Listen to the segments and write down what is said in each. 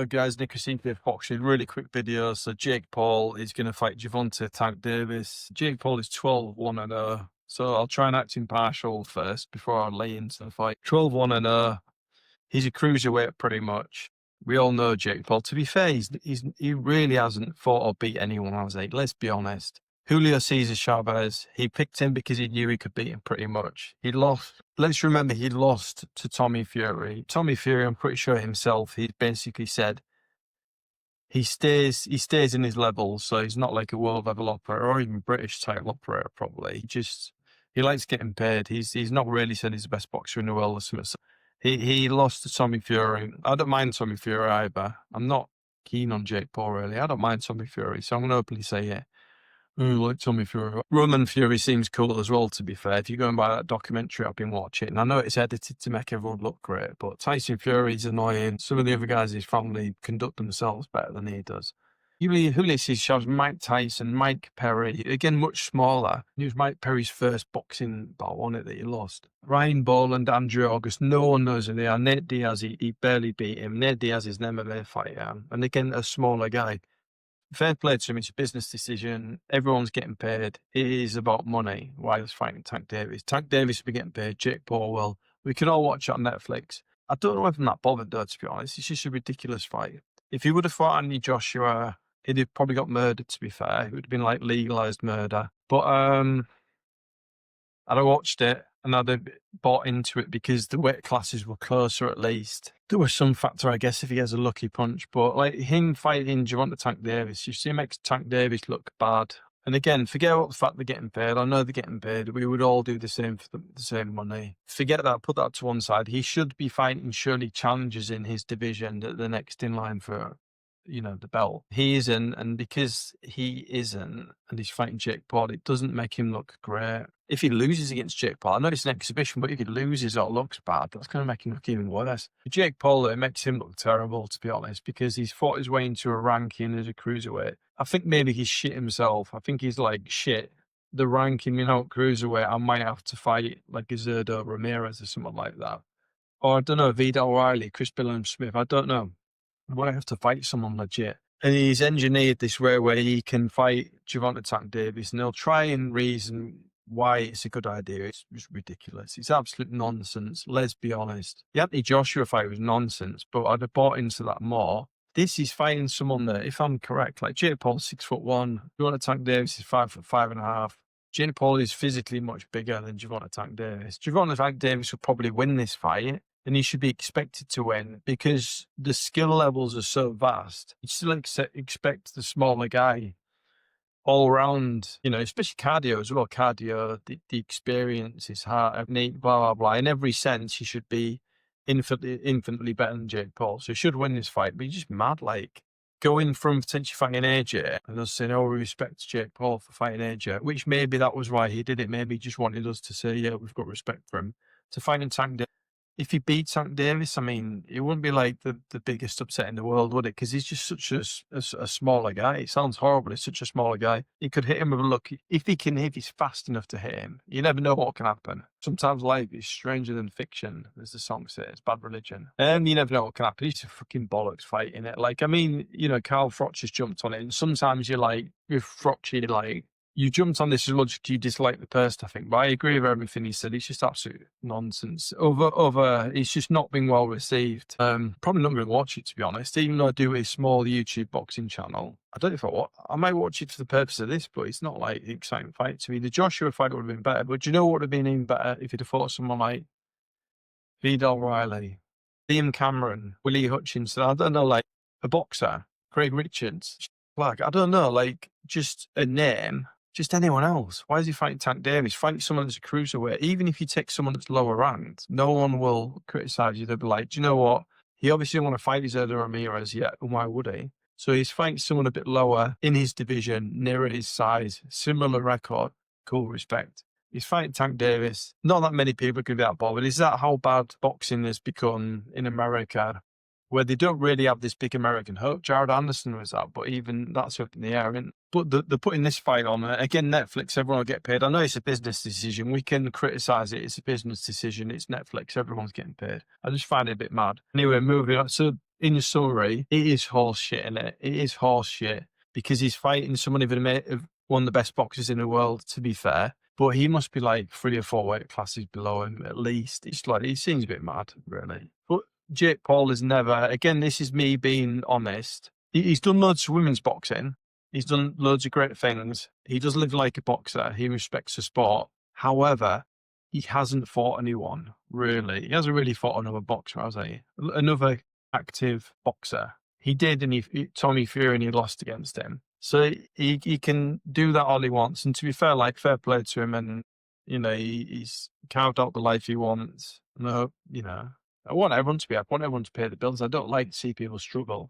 know, guys, Nick Osipia boxing, really quick video. So Jake Paul is going to fight Gervonta Davis. Jake Paul is 12-1-0. So I'll try and act impartial first before I lay into the fight. 12-1-0. He's a cruiserweight pretty much. We all know Jake Paul. To be fair, he really hasn't fought or beat anyone, has he? Let's be honest. Julio Cesar Chavez, he picked him because he knew he could beat him pretty much. He lost. Let's remember he lost to Tommy Fury. Tommy Fury, I'm pretty sure himself, he basically said he stays in his levels, so he's not like a world level operator or even British title operator probably. He likes getting paid. He's not really said he's the best boxer in the world or something. So he lost to Tommy Fury. I don't mind Tommy Fury either. I'm not keen on Jake Paul really. I don't mind Tommy Fury, so I'm gonna openly say it. Like Tommy Fury. Roman Fury seems cool as well, to be fair. If you're going by that documentary I've been watching, and I know it's edited to make everyone look great, but Tyson Fury's annoying. Some of the other guys in his family conduct themselves better than he does. Julio Cesar, Mike Tyson, Mike Perry, again, much smaller. He was Mike Perry's first boxing bout, wasn't it, that he lost? Ryan Boland, Andrew August, no one knows who they are. Nate Diaz, he barely beat him. Nate Diaz is an MMA fighter, and again, a smaller guy. Fair play to him, it's a business decision. Everyone's getting paid. It is about money while he's fighting Tank Davis. Tank Davis will be getting paid, Jake Paul will. We can all watch it on Netflix. I don't know if I'm that bothered though, to be honest. It's just a ridiculous fight. If he would have fought Anthony Joshua, he'd have probably got murdered, to be fair. It would have been like legalized murder. But I'd have watched it and I'd have bought into it because the weight classes were closer at least. There was some factor, I guess, if he has a lucky punch. But like him fighting Gervonta Tank Davis, you see him makes Tank Davis look bad. And again, forget about the fact they're getting paid. I know they're getting paid. We would all do the same for the same money. Forget that. Put that to one side. He should be fighting surely challengers in his division, the next in line for, the belt. He isn't, and because he isn't, and he's fighting Jake Paul, it doesn't make him look great. If he loses against Jake Paul, I know it's an exhibition, but if he loses or looks bad, that's going to make him look even worse. For Jake Paul, it makes him look terrible, to be honest, because he's fought his way into a ranking as a cruiserweight. I think maybe he's shit himself. I think he's like, shit, the ranking, cruiserweight, I might have to fight like a Zerdo Ramirez or something like that. Or I don't know, Vidal Riley, Chris Billam-Smith, I don't know. I might have to fight someone legit. And he's engineered this way where he can fight Gervonta Davis and he'll try and reason why it's a good idea. It's just ridiculous. It's absolute nonsense. Let's be honest. The Anthony Joshua fight was nonsense, but I'd have bought into that more. This is fighting someone that, if I'm correct, like Jake Paul's 6'1", Gervonta Davis is 5'5.5". Jake Paul is physically much bigger than Gervonta Davis. Gervonta Davis will probably win this fight. And he should be expected to win because the skill levels are so vast. You still expect the smaller guy all around, especially cardio as well. Cardio, the experience, his heart, blah, blah, blah. In every sense, he should be infinitely better than Jake Paul. So he should win this fight, but he's just mad, like going from potentially fighting AJ and us saying, oh, we respect Jake Paul for fighting AJ, which maybe that was why he did it. Maybe he just wanted us to say, yeah, we've got respect for him. To fighting Tank Davis. If he beats Tank Davis, I mean, it wouldn't be like the biggest upset in the world, would it? Because he's just such a smaller guy. It sounds horrible. He's such a smaller guy. He could hit him with a look. If he's fast enough to hit him, you never know what can happen. Sometimes life is stranger than fiction, as the song says. It's bad religion. And you never know what can happen. He's a fucking bollocks fighting it. Like, I mean, Carl Froch has jumped on it. And sometimes you're like, with Froch, you're like, you jumped on this as much as you dislike the person, I think. But I agree with everything he said. It's just absolute nonsense. It's just not been well received. Probably not going to watch it, to be honest. Even though I do a small YouTube boxing channel, I don't know if I might watch it for the purpose of this, but it's not like an exciting fight to me. The Joshua fight would have been better. But do you know what would have been even better if he'd have fought someone like Vidal Riley, Liam Cameron, Willie Hutchinson? I don't know, like a boxer, Craig Richards, like I don't know, like just a name. Just anyone else. Why is he fighting Tank Davis? Fight someone that's a cruiserweight. Even if you take someone that's lower ranked, no one will criticize you. They'll be like, do you know what? He obviously didn't want to fight his Zerdo Ramirez yet, and why would he? So he's fighting someone a bit lower in his division, nearer his size, similar record. Cool, respect. He's fighting Tank Davis. Not that many people can be that bothered. Is that how bad boxing has become in America? Where they don't really have this big American hope. Jared Anderson was that, but even that's up in the air. But they're putting this fight on. Again, Netflix, everyone will get paid. I know it's a business decision. We can criticize it. It's a business decision. It's Netflix. Everyone's getting paid. I just find it a bit mad. Anyway, moving on. So in summary, it is horse shit, innit? It is horse shit because he's fighting someone of one of the best boxers in the world, to be fair. But he must be like 3 or 4 weight classes below him at least. It's like, he seems a bit mad, really. But Jake Paul has never, again, this is me being honest. He's done loads of women's boxing. He's done loads of great things. He does live like a boxer. He respects the sport. However, he hasn't fought anyone, really. He hasn't really fought another boxer, has he? Another active boxer. He did, and Tommy Fury, and he lost against him. So he can do that all he wants. And to be fair, like, fair play to him. And, he's carved out the life he wants. No, I want everyone to be happy. I want everyone to pay the bills. I don't like to see people struggle.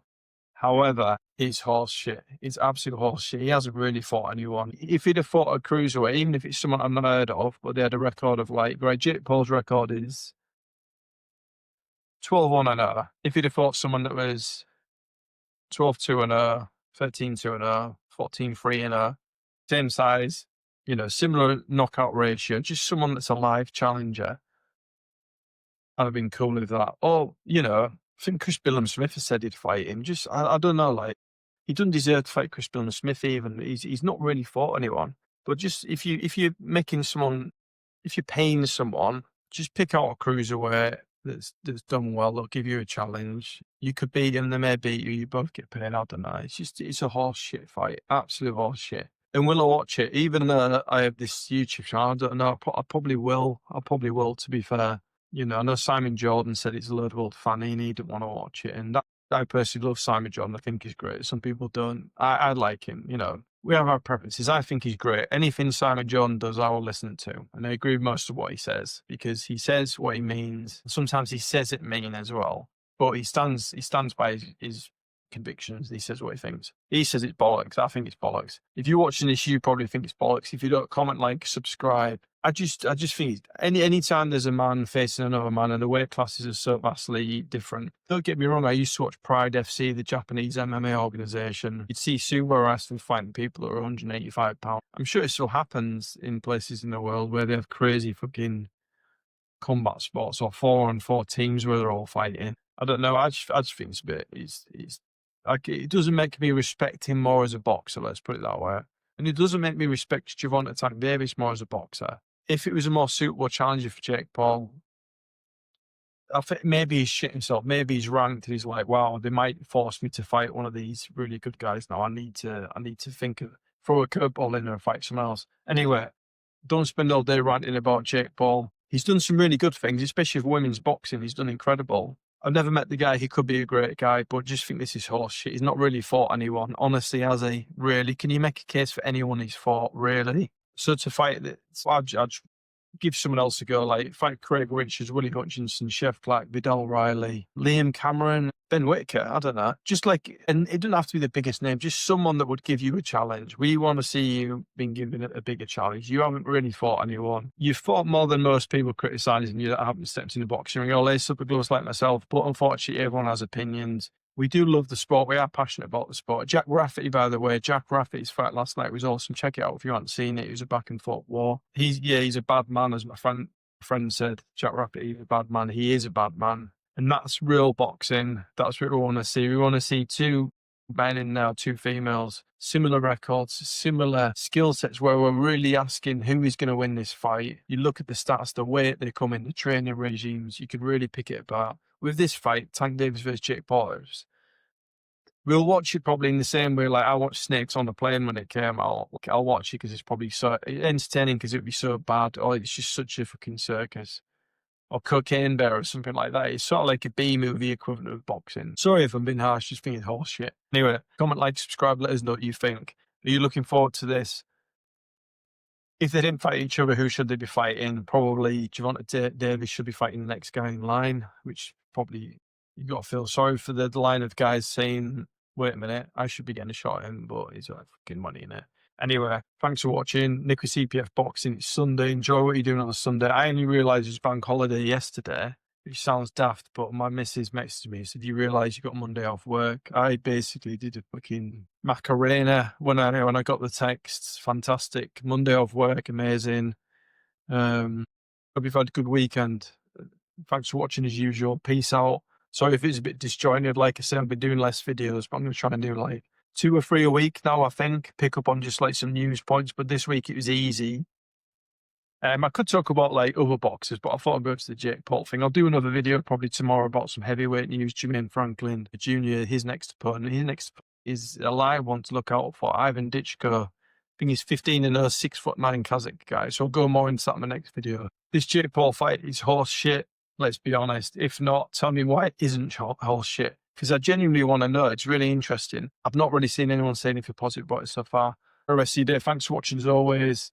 However, it's horse shit. It's absolute horse shit. He hasn't really fought anyone. If he'd have fought a cruiserweight, even if it's someone I've not heard of, but they had a record of right, Jake Paul's record is 12-1-0. If he'd have fought someone that was 12-2-0, 13-2-0, 14-3-0, same size, similar knockout ratio, just someone that's a live challenger, I'd have been cool with that. Or, I think Chris Billam-Smith has said he'd fight him. Just, I don't know, like, he doesn't deserve to fight Chris Billam-Smith even. He's not really fought anyone. But just, if you're paying someone, just pick out a cruiserweight that's done well. They'll give you a challenge. You could beat him, they may beat you. You both get paid. I don't know. It's a horse shit fight. Absolute horse shit. And will I watch it? Even though I have this YouTube channel, I don't know. I probably will. I probably will, to be fair. I know Simon Jordan said he's a load of old fanny and he didn't want to watch it. And I personally love Simon Jordan. I think he's great. Some people don't. I like him. We have our preferences. I think he's great. Anything Simon Jordan does, I will listen to. And I agree with most of what he says because he says what he means. Sometimes he says it mean as well. But he stands by his convictions. He says what he thinks. He says it's bollocks. I think it's bollocks. If you're watching this, you probably think it's bollocks. If you don't, comment, like, subscribe. I just think any time there's a man facing another man and the weight classes are so vastly different. Don't get me wrong, I used to watch Pride FC, the Japanese MMA organization. You'd see sumo wrestlers fighting people that are 185 pounds. I'm sure it still happens in places in the world where they have crazy fucking combat sports or 4-on-4 teams where they're all fighting. I don't know. I just think it's a bit. It's like, it doesn't make me respect him more as a boxer. Let's put it that way. And it doesn't make me respect Gervonta Davis more as a boxer. If it was a more suitable challenger for Jake Paul, I think maybe he's shit himself. Maybe he's ranked. He's like, wow, they might force me to fight one of these really good guys now. I need to throw a curveball in there and fight someone else. Anyway, don't spend all day ranting about Jake Paul. He's done some really good things, especially for women's boxing. He's done incredible. I've never met the guy. He could be a great guy, but just think this is horse shit. He's not really fought anyone. Honestly, has he? Really? Can you make a case for anyone he's fought? Really? So to fight that, I'd give someone else a go. Like, fight Craig Richards, Willie Hutchinson, Chef Clark, Vidal Riley, Liam Cameron, Ben Whitaker. I don't know. Just like, and it doesn't have to be the biggest name, just someone that would give you a challenge. We want to see you being given a bigger challenge. You haven't really fought anyone. You've fought more than most people criticising you that haven't stepped in the boxing ring or lace up a gloves like myself. But unfortunately, everyone has opinions. We do love the sport. We are passionate about the sport. Jack Rafferty, by the way, Jack Rafferty's fight last night was awesome. Check it out if you haven't seen it. It was a back and forth war. He's a bad man, as my friend said. Jack Rafferty is a bad man. He is a bad man. And that's real boxing. That's what we want to see. We want to see two men and now two females, similar records, similar skill sets, where we're really asking who is going to win this fight. You look at the stats, the weight they come in, the training regimes, you could really pick it apart. With this fight, Tank Davis versus Jake Paul, we'll watch it probably in the same way like I watched Snakes on the Plane when it came out. I'll watch it because it's probably so entertaining because it'd be so bad, or it's just such a fucking circus. Or Cocaine Bear or something like that. It's sort of like a B-movie equivalent of boxing. Sorry if I'm being harsh, just think it's horse shit. Anyway, comment, like, subscribe, let us know what you think. Are you looking forward to this? If they didn't fight each other, who should they be fighting? Probably Gervonta Davis should be fighting the next guy in line, which probably you got to feel sorry for the line of guys saying, wait a minute, I should be getting a shot at him, but he's got fucking money in it. Anyway, thanks for watching. Nick with CPF Boxing. It's Sunday. Enjoy what you're doing on a Sunday. I only realised it was bank holiday yesterday, which sounds daft, but my missus messaged me and said, you realise you got Monday off work? I basically did a fucking Macarena when I got the text. Fantastic. Monday off work, amazing. Hope you've had a good weekend. Thanks for watching as usual. Peace out. So if it's a bit disjointed, like I said, I've been doing less videos, but I'm going to try and do like 2 or 3 a week now, I think. Pick up on just like some news points, but this week it was easy. I could talk about like other boxers, but I thought I'd go to the Jake Paul thing. I'll do another video probably tomorrow about some heavyweight news. Jermaine Franklin Jr., his next opponent. His next is a live one to look out for. Ivan Ditchko. I think he's 15-0, 6 foot man in Kazakh guy. So I'll go more into that in the next video. This Jake Paul fight is horse shit. Let's be honest. If not, tell me why it isn't horse shit. Because I genuinely want to know. It's really interesting. I've not really seen anyone say anything positive about it so far. The rest of your day. Thanks for watching as always.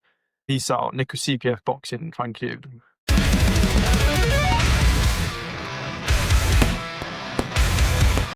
Peace out. Nick with CPF Boxing. Thank you.